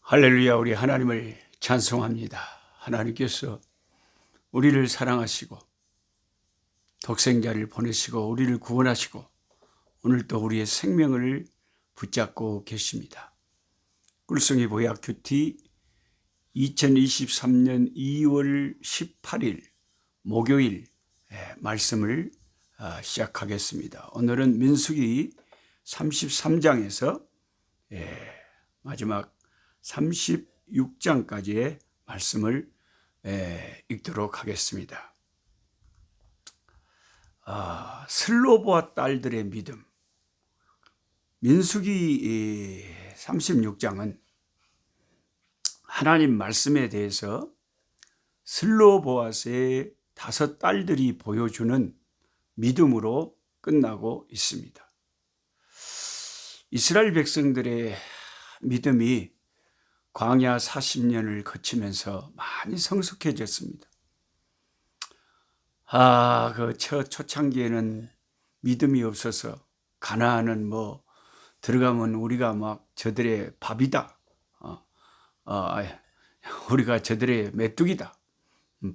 할렐루야. 우리 하나님을 찬송합니다. 하나님께서 우리를 사랑하시고 독생자를 보내시고 우리를 구원하시고 오늘도 우리의 생명을 붙잡고 계십니다. 꿀송이 보약 큐티 2023년 2월 18일 목요일 말씀을 시작하겠습니다. 오늘은 민수기 33장에서 마지막 36장까지의 말씀을 읽도록 하겠습니다. 슬로보아 딸들의 믿음. 민수기 36장은 하나님 말씀에 대해서 슬로보아스의 5 딸들이 보여주는 믿음으로 끝나고 있습니다. 이스라엘 백성들의 믿음이 광야 40년을 거치면서 많이 성숙해졌습니다. 그 초창기에는 믿음이 없어서 가나안은 들어가면 우리가 막 저들의 밥이다. 우리가 저들의 메뚜기다.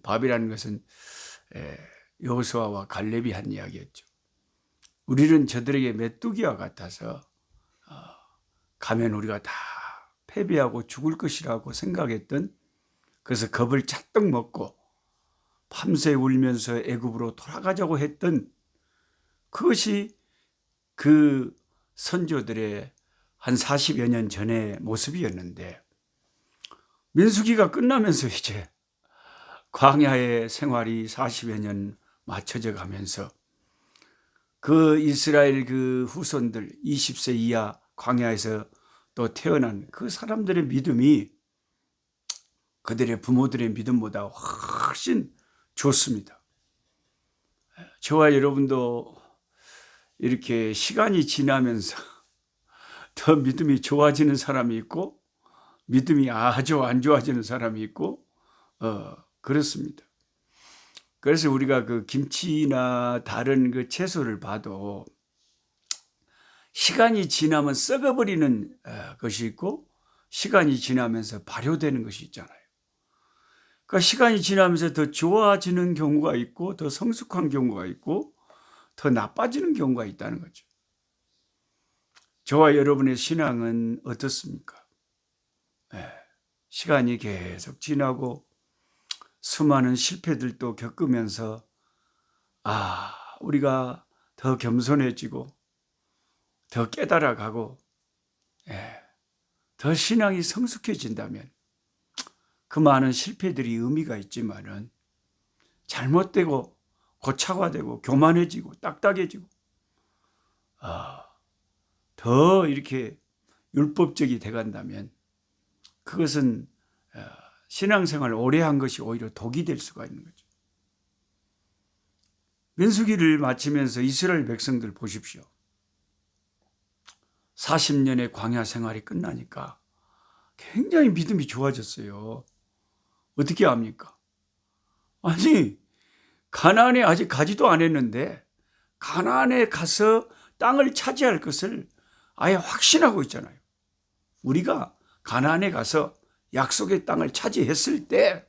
밥이라는 것은 여호수아와 갈렙이 한 이야기였죠. 우리는 저들에게 메뚜기와 같아서 가면 우리가 다 패배하고 죽을 것이라고 생각했던, 그래서 겁을 잔뜩 먹고 밤새 울면서 애굽으로 돌아가자고 했던 그것이 그 선조들의 한 40여 년 전의 모습이었는데, 민수기가 끝나면서 이제 광야의 생활이 40여 년 맞춰져 가면서 그 이스라엘 그 후손들 20세 이하 광야에서 또 태어난 그 사람들의 믿음이 그들의 부모들의 믿음보다 훨씬 좋습니다. 저와 여러분도 이렇게 시간이 지나면서 더 믿음이 좋아지는 사람이 있고 믿음이 아주 안 좋아지는 사람이 있고 그렇습니다. 그래서 우리가 그 김치나 다른 그 채소를 봐도 시간이 지나면 썩어버리는 것이 있고 시간이 지나면서 발효되는 것이 있잖아요. 그러니까 시간이 지나면서 더 좋아지는 경우가 있고 더 성숙한 경우가 있고 더 나빠지는 경우가 있다는 거죠. 저와 여러분의 신앙은 어떻습니까? 시간이 계속 지나고 수많은 실패들도 겪으면서 우리가 더 겸손해지고 더 깨달아가고 더 신앙이 성숙해진다면 그 많은 실패들이 의미가 있지만은 잘못되고 고착화되고 교만해지고 딱딱해지고 더 이렇게 율법적이 돼간다면 그것은 신앙생활을 오래 한 것이 오히려 독이 될 수가 있는 거죠. 민수기를 마치면서 이스라엘 백성들 보십시오. 40년의 광야 생활이 끝나니까 굉장히 믿음이 좋아졌어요. 어떻게 합니까? 아니, 가나안에 아직 가지도 않았는데 가나안에 가서 땅을 차지할 것을 아예 확신하고 있잖아요. 우리가 가나안에 가서 약속의 땅을 차지했을 때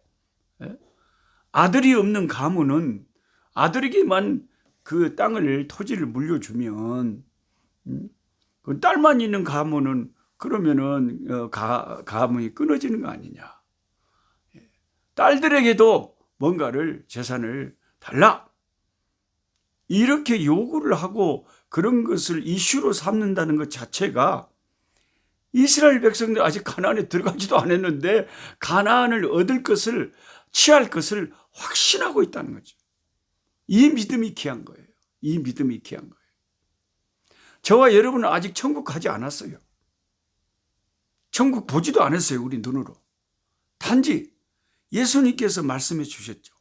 아들이 없는 가문은 아들에게만 그 땅을 토지를 물려주면 그 딸만 있는 가문은 그러면은 가문이 끊어지는 거 아니냐. 딸들에게도 뭔가를 재산을 달라. 이렇게 요구를 하고 그런 것을 이슈로 삼는다는 것 자체가 이스라엘 백성들 아직 가나안에 들어가지도 않았는데 가나안을 얻을 것을 취할 것을 확신하고 있다는 거죠. 이 믿음이 귀한 거예요. 이 믿음이 귀한 거예요. 저와 여러분은 아직 천국 가지 않았어요. 천국 보지도 않았어요. 우리 눈으로. 단지 예수님께서 말씀해 주셨죠.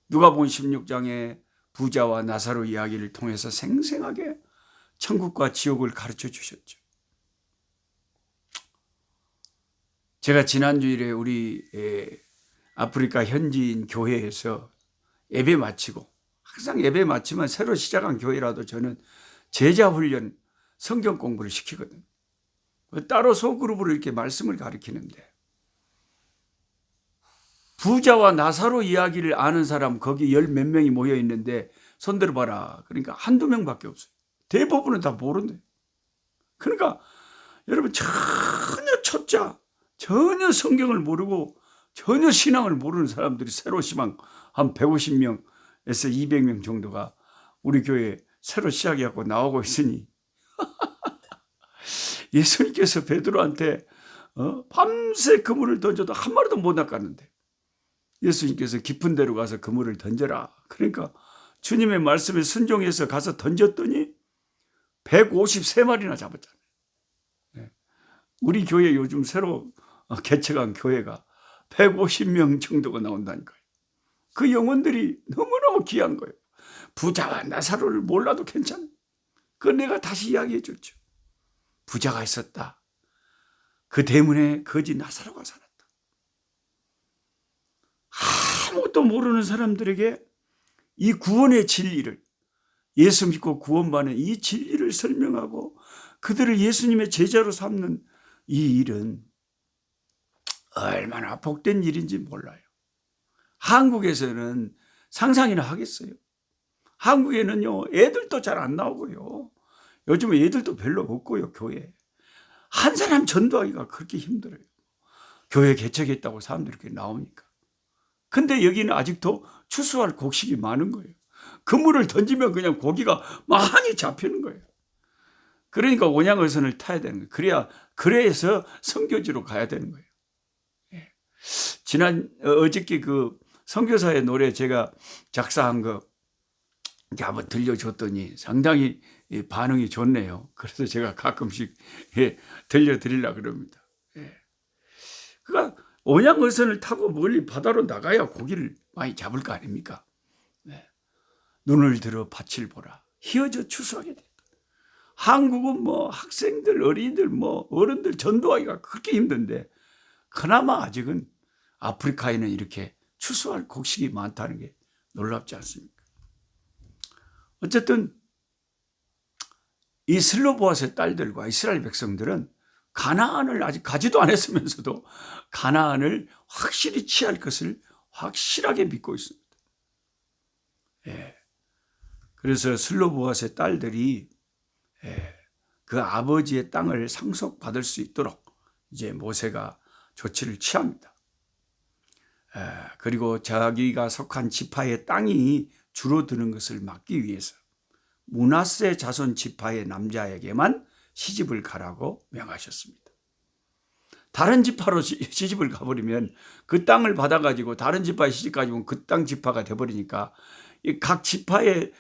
누가복음 16장에 부자와 나사로 이야기를 통해서 생생하게 천국과 지옥을 가르쳐 주셨죠. 제가 지난주일에 우리 아프리카 현지인 교회에서 예배 마치고, 항상 예배 마치면 새로 시작한 교회라도 저는 제자 훈련, 성경 공부를 시키거든요. 따로 소그룹으로 이렇게 말씀을 가리키는데, 부자와 나사로 이야기를 아는 사람 거기 열 몇 명이 모여 있는데 손 들어봐라. 그러니까 한두 명밖에 없어요. 대부분은 다 모른대. 그러니까 여러분, 전혀 초짜, 전혀 성경을 모르고 전혀 신앙을 모르는 사람들이 새로 시방 한 150명에서 200명 정도가 우리 교회에 새로 시작해갖고 나오고 있으니 예수님께서 베드로한테 밤새 그물을 던져도 한 마리도 못 낚았는데 예수님께서 깊은 데로 가서 그물을 던져라. 그러니까 주님의 말씀에 순종해서 가서 던졌더니 153마리나 잡았잖아요. 우리 교회 요즘 새로 개척한 교회가 150명 정도가 나온다니까요. 그 영혼들이 너무너무 귀한 거예요. 부자와 나사로를 몰라도 괜찮아요. 그거 내가 다시 이야기해 줬죠. 부자가 있었다. 그 때문에 거지 나사로가 살았다. 아무것도 모르는 사람들에게 이 구원의 진리를, 예수 믿고 구원받는 이 진리를 설명하고 그들을 예수님의 제자로 삼는 이 일은 얼마나 복된 일인지 몰라요. 한국에서는 상상이나 하겠어요. 한국에는요, 애들도 잘 안 나오고요. 요즘에 애들도 별로 없고요, 교회에. 한 사람 전도하기가 그렇게 힘들어요. 교회 개척했다고 사람들이 이렇게 나오니까. 근데 여기는 아직도 추수할 곡식이 많은 거예요. 그물을 던지면 그냥 고기가 많이 잡히는 거예요. 그러니까 온양어선을 타야 되는 거예요. 그래서 선교지로 가야 되는 거예요. 어저께 그 선교사의 노래 제가 작사한 거 한번 들려줬더니 상당히 반응이 좋네요. 그래서 제가 가끔씩 들려드리려고 그럽니다. 그러니까 온양어선을 타고 멀리 바다로 나가야 고기를 많이 잡을 거 아닙니까? 눈을 들어 밭을 보라. 희어져 추수하게 된다. 한국은 뭐 학생들, 어린이들, 뭐 어른들 전도하기가 그렇게 힘든데 그나마 아직은 아프리카에는 이렇게 추수할 곡식이 많다는 게 놀랍지 않습니까? 어쨌든 이 슬로보아스의 딸들과 이스라엘 백성들은 가나안을 아직 가지도 않았으면서도 가나안을 확실히 취할 것을 확실하게 믿고 있습니다. 그래서 슬로보아스의 딸들이 그 아버지의 땅을 상속받을 수 있도록 이제 모세가 조치를 취합니다. 그리고 자기가 속한 지파의 땅이 줄어드는 것을 막기 위해서 므낫세 자손 지파의 남자에게만 시집을 가라고 명하셨습니다. 다른 지파로 시집을 가버리면 그 땅을 받아가지고 다른 지파에 시집 가지고 그 땅 지파가 돼버리니까 각 지파의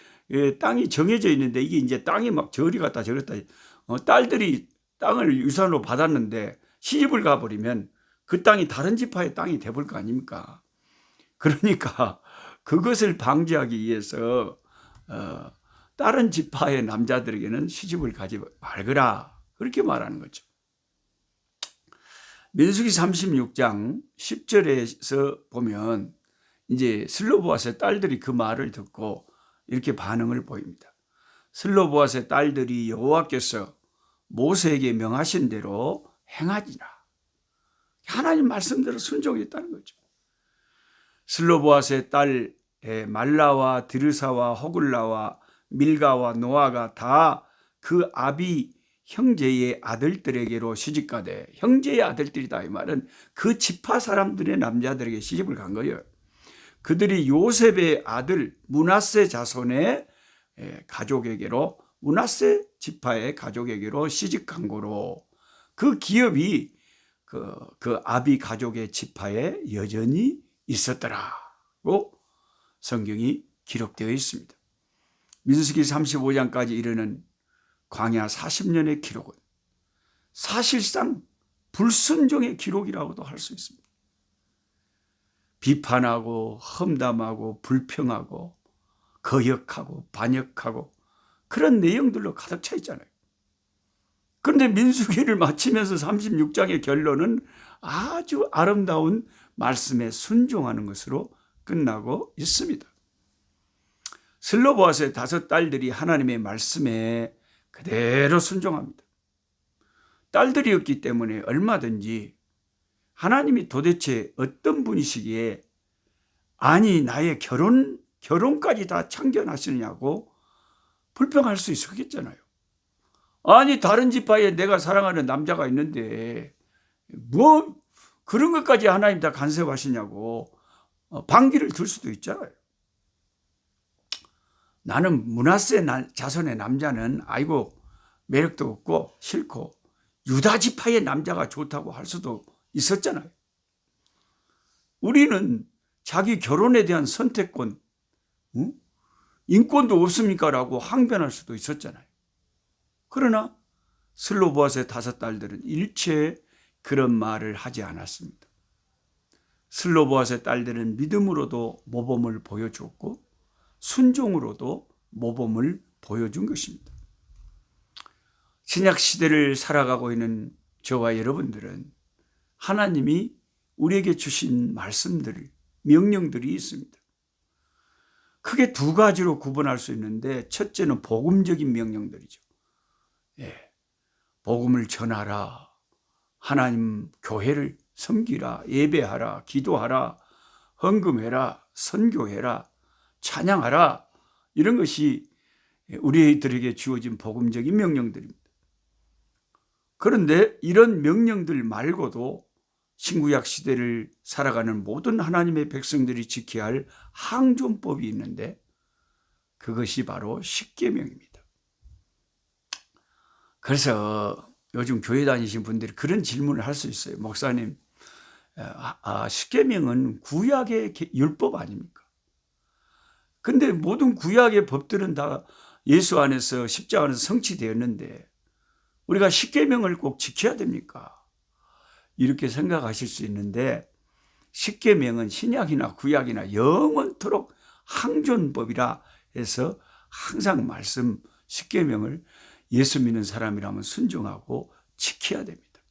땅이 정해져 있는데 이게 이제 땅이 막 저리 갔다 저리 갔다 딸들이 땅을 유산으로 받았는데 시집을 가버리면 그 땅이 다른 지파의 땅이 돼버릴 거 아닙니까? 그러니까 그것을 방지하기 위해서 다른 지파의 남자들에게는 시집을 가지 말거라 그렇게 말하는 거죠. 민수기 36장 10절에서 보면 이제 슬로보아스의 딸들이 그 말을 듣고 이렇게 반응을 보입니다. 슬로보아스의 딸들이 여호와께서 모세에게 명하신 대로 행하지라. 하나님 말씀대로 순종했다는 거죠. 슬로보아스의 딸 말라와 드르사와 호글라와 밀가와 노아가 다 그 아비 형제의 아들들에게로 시집가되, 형제의 아들들이다 이 말은 그 지파 사람들의 남자들에게 시집을 간 거예요. 그들이 요셉의 아들 므낫세 자손의 가족에게로, 므낫세 지파의 가족에게로 시집간 거로 그 기업이 그 아비 가족의 지파에 여전히 있었더라고 성경이 기록되어 있습니다. 민수기 35장까지 이르는 광야 40년의 기록은 사실상 불순종의 기록이라고도 할 수 있습니다. 비판하고 험담하고 불평하고 거역하고 반역하고 그런 내용들로 가득 차 있잖아요. 그런데 민수기를 마치면서 36장의 결론은 아주 아름다운 말씀에 순종하는 것으로 끝나고 있습니다. 슬로보아스의 5 딸들이 하나님의 말씀에 그대로 순종합니다. 딸들이었기 때문에 얼마든지 하나님이 도대체 어떤 분이시기에 아니 나의 결혼까지 다 참견하시느냐고 불평할 수 있었겠잖아요. 아니 다른 지파에 내가 사랑하는 남자가 있는데 뭐 그런 것까지 하나님 다 간섭하시냐고 반기를 들 수도 있잖아요. 나는 므낫세 자손의 남자는 아이고 매력도 없고 싫고 유다 지파의 남자가 좋다고 할 수도 있었잖아요. 우리는 자기 결혼에 대한 선택권, 인권도 없습니까? 라고 항변할 수도 있었잖아요. 그러나 슬로보아스의 5딸들은 일체 그런 말을 하지 않았습니다. 슬로보아스의 딸들은 믿음으로도 모범을 보여주었고 순종으로도 모범을 보여준 것입니다. 신약 시대를 살아가고 있는 저와 여러분들은 하나님이 우리에게 주신 말씀들, 명령들이 있습니다. 크게 2가지로 구분할 수 있는데 첫째는 복음적인 명령들이죠. 복음을 전하라, 하나님 교회를 섬기라, 예배하라, 기도하라, 헌금해라, 선교해라, 찬양하라, 이런 것이 우리들에게 주어진 복음적인 명령들입니다. 그런데 이런 명령들 말고도 신구약 시대를 살아가는 모든 하나님의 백성들이 지켜야 할 항존법이 있는데 그것이 바로 십계명입니다. 그래서 요즘 교회 다니신 분들이 그런 질문을 할 수 있어요. 목사님, 십계명은 구약의 율법 아닙니까? 근데 모든 구약의 법들은 다 예수 안에서 십자가 안에서 성취되었는데 우리가 십계명을 꼭 지켜야 됩니까? 이렇게 생각하실 수 있는데 십계명은 신약이나 구약이나 영원토록 항존법이라 해서 항상 십계명을 예수 믿는 사람이라면 순종하고 지켜야 됩니다.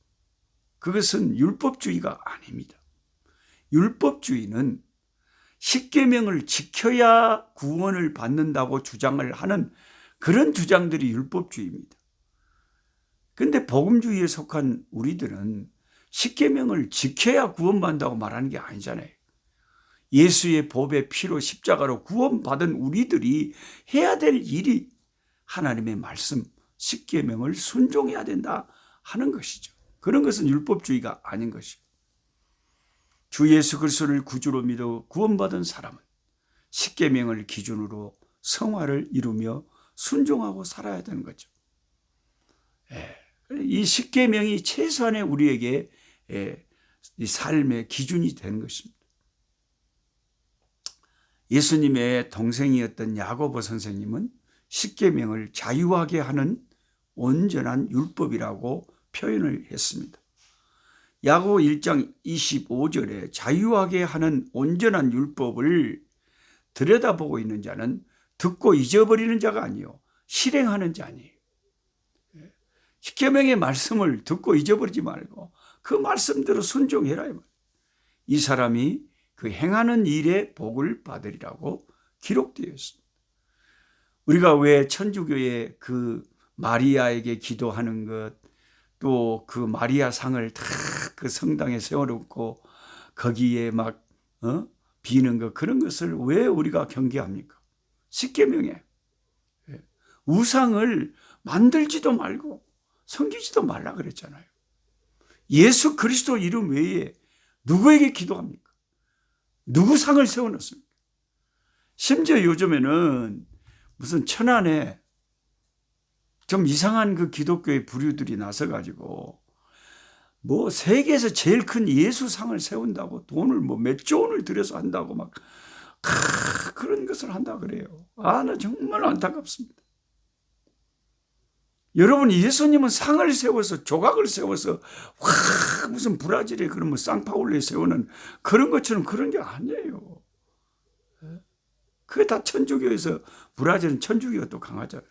그것은 율법주의가 아닙니다. 율법주의는 십계명을 지켜야 구원을 받는다고 주장을 하는 그런 주장들이 율법주의입니다. 그런데 복음주의에 속한 우리들은 십계명을 지켜야 구원받는다고 말하는 게 아니잖아요. 예수의 보배 피로 십자가로 구원받은 우리들이 해야 될 일이 하나님의 말씀 십계명을 순종해야 된다 하는 것이죠. 그런 것은 율법주의가 아닌 것이고, 주 예수 그리스도를 구주로 믿어 구원받은 사람은 십계명을 기준으로 성화를 이루며 순종하고 살아야 되는 거죠. 이 십계명이 최소한의 우리에게 이 삶의 기준이 되는 것입니다. 예수님의 동생이었던 야고보 선생님은 십계명을 자유하게 하는 온전한 율법이라고 표현을 했습니다. 야고보 1장 25절에 자유하게 하는 온전한 율법을 들여다보고 있는 자는 듣고 잊어버리는 자가 아니요 실행하는 자니에요. 십계명의 말씀을 듣고 잊어버리지 말고 그 말씀대로 순종해라. 이 사람이 그 행하는 일에 복을 받으리라고 기록되어 있습니다. 우리가 왜 천주교의 그 마리아에게 기도하는 것, 또 그 마리아 상을 다 그 성당에 세워놓고 거기에 막 비는 것, 그런 것을 왜 우리가 경계합니까? 십계명에 우상을 만들지도 말고 섬기지도 말라 그랬잖아요. 예수 그리스도 이름 외에 누구에게 기도합니까? 누구 상을 세워놓습니까? 심지어 요즘에는 무슨 천안에 좀 이상한 그 기독교의 부류들이 나서가지고 뭐 세계에서 제일 큰 예수상을 세운다고 돈을 뭐 몇 조 원을 들여서 한다고 막 그런 것을 한다 그래요. 나 정말 안타깝습니다. 여러분, 예수님은 상을 세워서 조각을 세워서 무슨 브라질에 그런 뭐 상파울루에 세우는 그런 것처럼 그런 게 아니에요. 그게 다 천주교에서, 브라질은 천주교가 또 강하잖아요.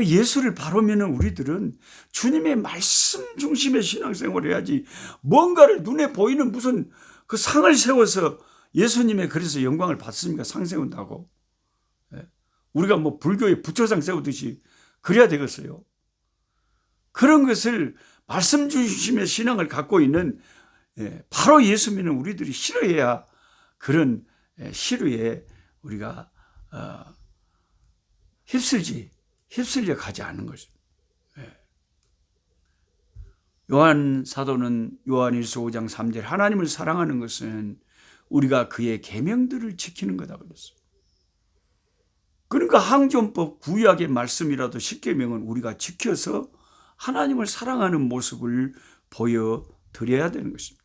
예수를 바라보면 우리들은 주님의 말씀 중심의 신앙생활을 해야지 뭔가를 눈에 보이는 무슨 그 상을 세워서 예수님의 그래서 영광을 받습니까? 상 세운다고. 우리가 뭐 불교에 부처상 세우듯이 그래야 되겠어요? 그런 것을 말씀 중심의 신앙을 갖고 있는 바로 예수 믿는 우리들이 싫어해야 그런 시루에 우리가 휩쓸려 가지 않는 것입니다. 요한 사도는 요한일서 5장 3절 하나님을 사랑하는 것은 우리가 그의 계명들을 지키는 거다 그랬어요. 그러니까 항존법 구약의 말씀이라도 10계명은 우리가 지켜서 하나님을 사랑하는 모습을 보여드려야 되는 것입니다.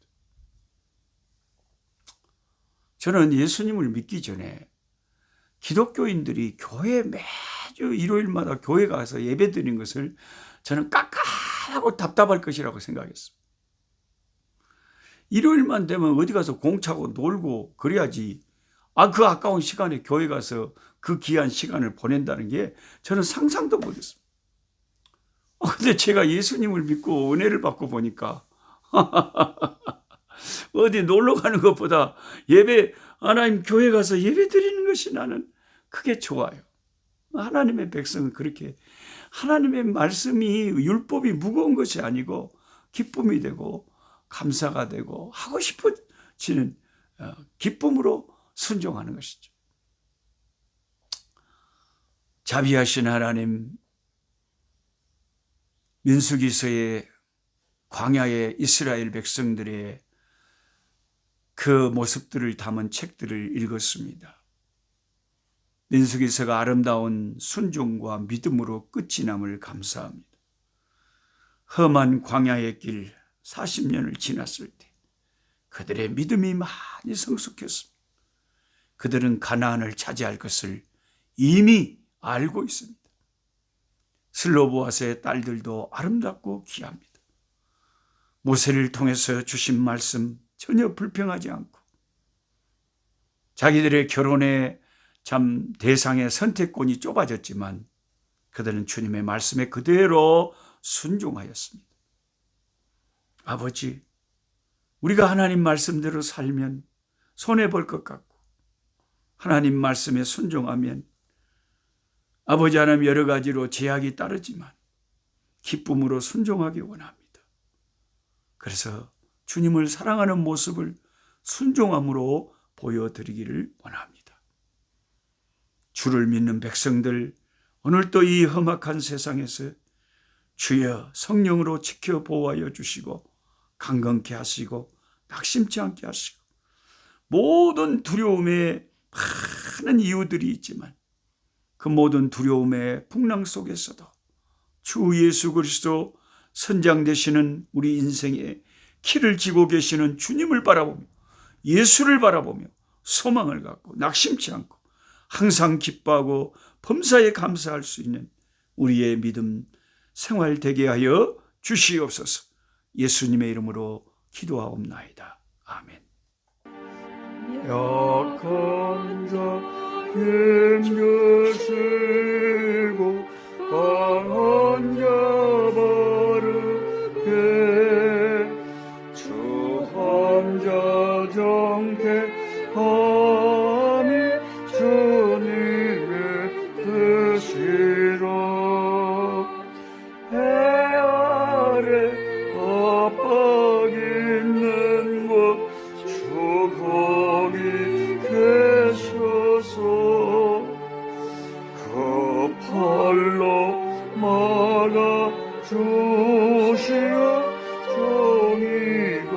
저는 예수님을 믿기 전에 기독교인들이 교회 매주 일요일마다 교회 가서 예배 드리는 것을 저는 깝깝하고 답답할 것이라고 생각했어요. 일요일만 되면 어디 가서 공차고 놀고 그래야지. 그 아까운 시간에 교회 가서 그 귀한 시간을 보낸다는 게 저는 상상도 못했어요. 근데 제가 예수님을 믿고 은혜를 받고 보니까 어디 놀러 가는 것보다 하나님 교회 가서 예배 드리는 것이 나는 크게 좋아요. 하나님의 백성은 그렇게 하나님의 말씀이 율법이 무거운 것이 아니고 기쁨이 되고 감사가 되고 하고 싶어지는 기쁨으로 순종하는 것이죠. 자비하신 하나님, 민수기서의 광야의 이스라엘 백성들의 그 모습들을 담은 책들을 읽었습니다. 민수기서가 아름다운 순종과 믿음으로 끝이 남을 감사합니다. 험한 광야의 길 40년을 지났을 때 그들의 믿음이 많이 성숙했습니다. 그들은 가나안을 차지할 것을 이미 알고 있습니다. 슬로보아스의 딸들도 아름답고 귀합니다. 모세를 통해서 주신 말씀 전혀 불평하지 않고 자기들의 결혼의 참 대상의 선택권이 좁아졌지만 그들은 주님의 말씀에 그대로 순종하였습니다. 아버지, 우리가 하나님 말씀대로 살면 손해볼 것 같고 하나님 말씀에 순종하면 아버지 하나님 여러 가지로 제약이 따르지만 기쁨으로 순종하기 원합니다. 그래서 주님을 사랑하는 모습을 순종함으로 보여드리기를 원합니다. 주를 믿는 백성들, 오늘도 이 험악한 세상에서 주여 성령으로 지켜 보호하여 주시고 강건케 하시고 낙심치 않게 하시고 모든 두려움에 많은 이유들이 있지만 그 모든 두려움의 풍랑 속에서도 주 예수 그리스도 선장 되시는 우리 인생의 키를 쥐고 계시는 주님을 바라보며 예수를 바라보며 소망을 갖고 낙심치 않고 항상 기뻐하고 범사에 감사할 수 있는 우리의 믿음 생활 되게 하여 주시옵소서. 예수님의 이름으로 기도하옵나이다. 아멘. 약한 자 힘주시고 강한 자 바르게 주한 자 정케함이 주님의 뜻이라. 해 아래 압박 있는 곳 주 거기 계셔서 그 팔로 막아 주시어 정의가